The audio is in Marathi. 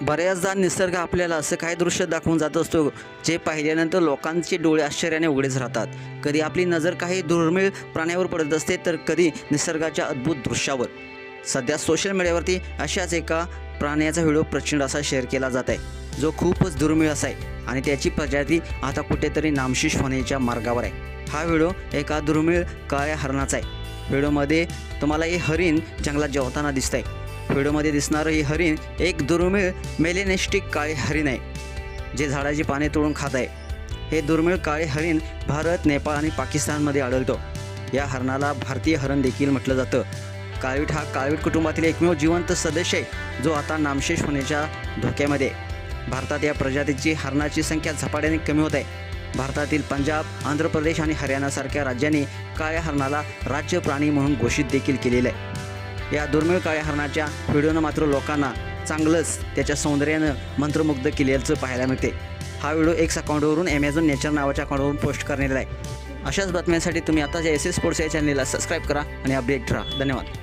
बऱ्याचदा निसर्ग आपल्याला असं काही दृश्य दाखवून जात असतो जे पाहिल्यानंतर लोकांचे डोळे आश्चर्याने उघडेच राहतात. कधी आपली नजर काही दुर्मिळ प्राण्यावर पडत असते तर कधी निसर्गाच्या अद्भुत दृश्यावर. सध्या सोशल मीडियावरती अशाच एका प्राण्याचा व्हिडिओ प्रचंड असा शेअर केला जात आहे जो खूपच दुर्मिळ असा आहे आणि त्याची प्रजाती आता कुठेतरी नामशेष होण्याच्या मार्गावर आहे. हा व्हिडिओ एका दुर्मिळ काळ्या हरणाचा आहे. व्हिडिओमध्ये तुम्हाला हे हरिण जंगलात जेवताना दिसत आहे. व्हिडिओमध्ये दिसणारं हे हरिण एक दुर्मिळ मेलेनेस्टिक काळे हरिण आहे जे झाडाची पाने तोडून खात आहे. हे दुर्मिळ काळे हरिण भारत, नेपाळ आणि पाकिस्तानमध्ये आढळतो. या हरणाला भारतीय हरण देखील म्हटलं जातं. काळवीट हा काळवीट कुटुंबातील एकमेव जिवंत सदस्य आहे जो आता नामशेष होण्याच्या धोक्यामध्ये आहे. भारतात या प्रजातीची हरणाची संख्या झपाट्याने कमी होत आहे. भारतातील पंजाब, आंध्र प्रदेश आणि हरियाणासारख्या राज्यांनी काळ्या हरणाला राज्य प्राणी म्हणून घोषित देखील केलेलं आहे. या दुर्मिळ काळ्या हरणाच्या व्हिडिओनं मात्र लोकांना चांगलंच त्याच्या सौंदर्यानं मंत्रमुग्ध केल्याचं पाहायला मिळते. हा व्हिडिओ एक्स अकाउंटवरून ॲमेझॉन नेचर नावाच्या अकाउंटवरून पोस्ट करण्यात आहे. अशाच बातम्यांसाठी तुम्ही आता एस एस स्पोर्ट्स या चॅनलला सबस्क्राईब करा आणि अपडेट राहा. धन्यवाद.